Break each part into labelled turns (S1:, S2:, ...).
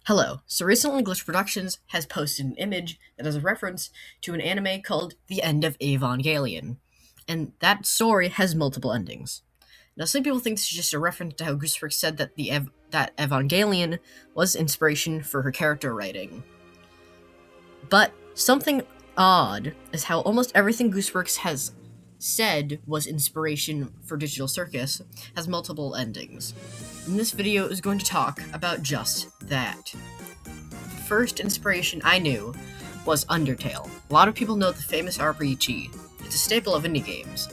S1: Hello. So recently, Glitch Productions has posted an image that is a reference to an anime called The End of Evangelion. And that story has multiple endings. Now, some people think this is just a reference to how Gooseworx said that that Evangelion was inspiration for her character writing. But something odd is how almost everything Gooseworx has said was inspiration for Digital Circus has multiple endings. And this video is going to talk about just that. First inspiration I knew was Undertale. A lot of people know the famous RPG. It's a staple of indie games.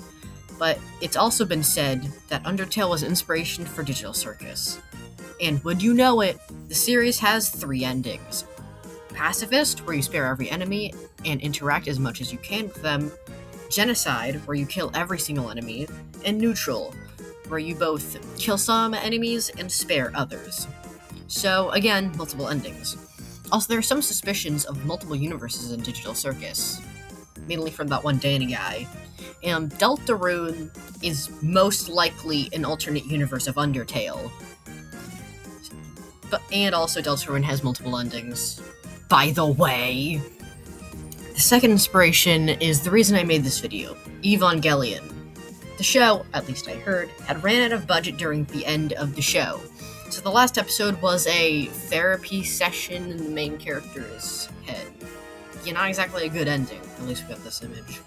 S1: But it's also been said that Undertale was inspiration for Digital Circus. And would you know it, the series has 3 endings. Pacifist, where you spare every enemy and interact as much as you can with them. Genocide, where you kill every single enemy. And Neutral, where you both kill some enemies and spare others. So, again, multiple endings. Also, there are some suspicions of multiple universes in Digital Circus, mainly from that one Danny guy. And Deltarune is most likely an alternate universe of Undertale. And also Deltarune has multiple endings. By the way, the second inspiration is the reason I made this video, Evangelion. The show, at least I heard, had ran out of budget during the end of the show. So the last episode was a therapy session in the main character's head. Yeah, not exactly a good ending, at least we got this image.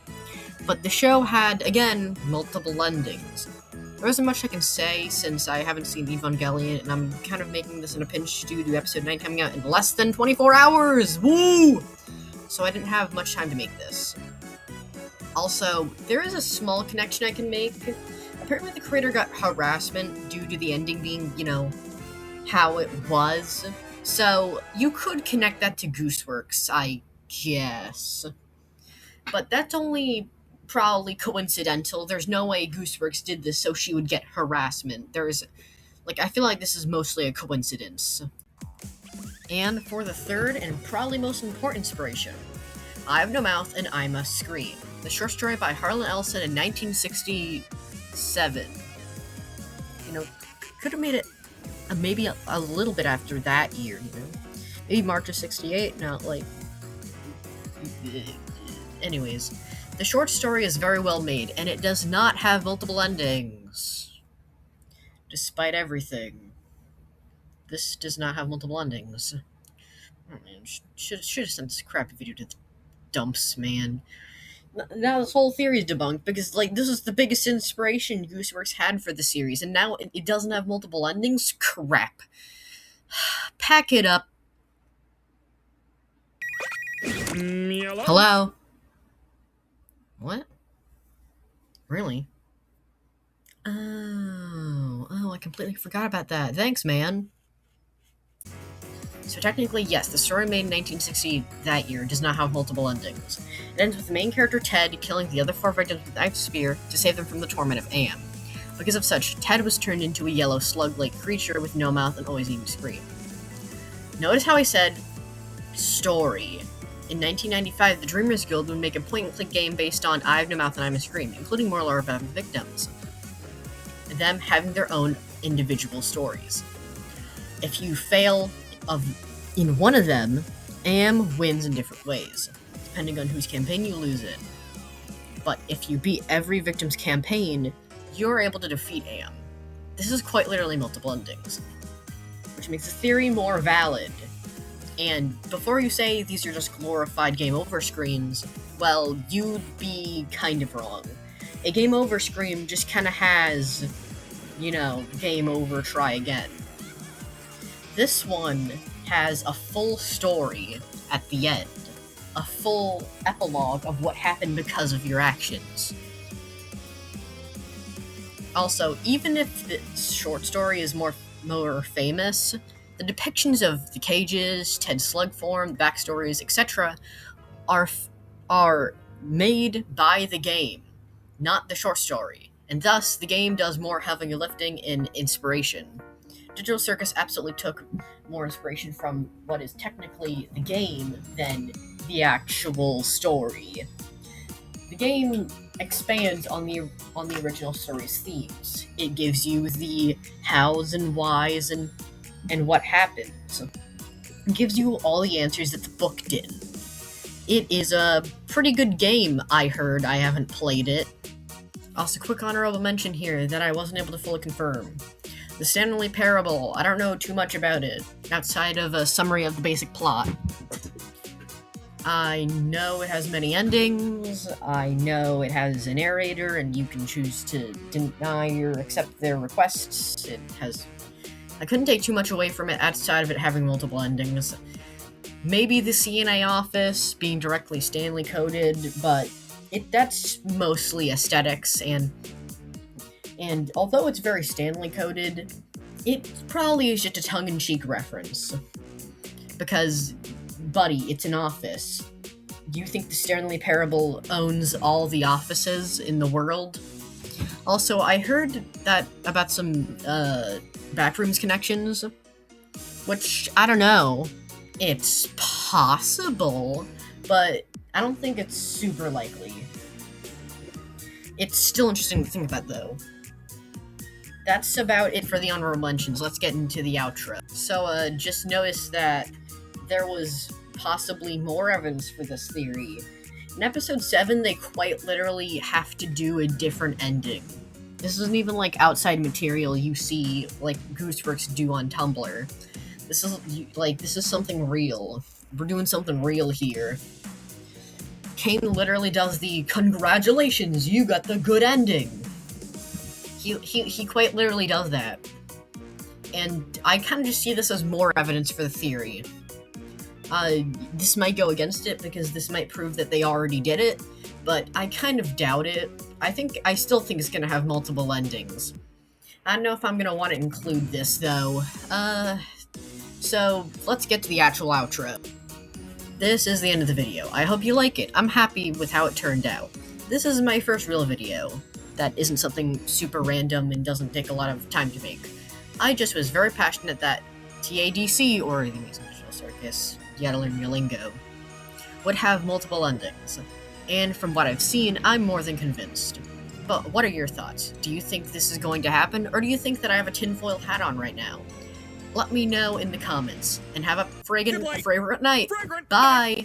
S1: But the show had, again, multiple endings. There isn't much I can say since I haven't seen Evangelion, and I'm kind of making this in a pinch due to episode 9 coming out in less than 24 hours! Woo! So I didn't have much time to make this. Also, there is a small connection I can make. Apparently the creator got harassment due to the ending being, how it was. So you could connect that to Gooseworx, I guess. But that's only probably coincidental. There's no way Gooseworx did this so she would get harassment. I feel like this is mostly a coincidence. And for the third and probably most important inspiration, I Have No Mouth and I Must Scream, the short story by Harlan Ellison in 1967. Could have made it maybe a little bit after that year, Maybe March of 68, not like... Anyways, the short story is very well made, and it does not have multiple endings. Despite everything. This does not have multiple endings. Oh man, should have sent this crappy video to the dumps, man. Now this whole theory is debunked, because, this is the biggest inspiration Gooseworx had for the series, and now it doesn't have multiple endings? Crap. Pack it up. Hello? What? Really? Oh, I completely forgot about that. Thanks, man. So technically, yes, the story made in 1960 that year does not have multiple endings. It ends with the main character Ted killing the other 4 victims with Ice Spear to save them from the torment of Am. Because of such, Ted was turned into a yellow slug-like creature with no mouth and always needing to scream. Notice how I said, story. In 1995, the Dreamers Guild would make a point-and-click game based on I Have No Mouth and I Must Scream, including more lore about the victims, them having their own individual stories. If you fail in one of them, Am wins in different ways. Depending on whose campaign you lose in. But if you beat every victim's campaign, you're able to defeat Am. This is quite literally multiple endings, which makes the theory more valid. And before you say these are just glorified game over screens, well, you'd be kind of wrong. A game over screen just kind of has, game over, try again. This one has a full story at the end, a full epilogue of what happened because of your actions. Also, even if the short story is more famous, the depictions of the cages, Ted's slug form, backstories, etc. are made by the game, not the short story, and thus the game does more heavy lifting in inspiration. Digital Circus absolutely took more inspiration from what is technically the game than the actual story. The game expands on the original story's themes. It gives you the hows and whys and what happens. gives you all the answers that the book did. It is a pretty good game, I heard. I haven't played it. Also, quick honorable mention here that I wasn't able to fully confirm. The Stanley Parable, I don't know too much about it, outside of a summary of the basic plot. I know it has many endings, I know it has a narrator, and you can choose to deny or accept their requests. I couldn't take too much away from it outside of it having multiple endings. Maybe the CNA office being directly Stanley coded, but that's mostly aesthetics, and although it's very Stanley coded, it probably is just a tongue-in-cheek reference. Because, buddy, it's an office. Do you think the Stanley Parable owns all the offices in the world? Also, I heard that about some Backrooms connections, which, I don't know. It's possible, but I don't think it's super likely. It's still interesting to think about, though. That's about it for the honorable mentions. Let's get into the outro. So, just notice that there was possibly more evidence for this theory. In episode 7, they quite literally have to do a different ending. This isn't even like outside material you see like Gooseworx do on Tumblr. This is something real. We're doing something real here. Kane literally does the "Congratulations, you got the good ending." He quite literally does that. And I kind of just see this as more evidence for the theory. This might go against it because this might prove that they already did it, but I kind of doubt it. I still think it's gonna have multiple endings. I don't know if I'm gonna want to include this, though. So, let's get to the actual outro. This is the end of the video. I hope you like it. I'm happy with how it turned out. This is my first real video that isn't something super random and doesn't take a lot of time to make. I just was very passionate that TADC, or the Amazing Digital Circus, you gotta learn your lingo, would have multiple endings. And from what I've seen, I'm more than convinced. But what are your thoughts? Do you think this is going to happen, or do you think that I have a tinfoil hat on right now? Let me know in the comments, and have a fragrant night. Bye!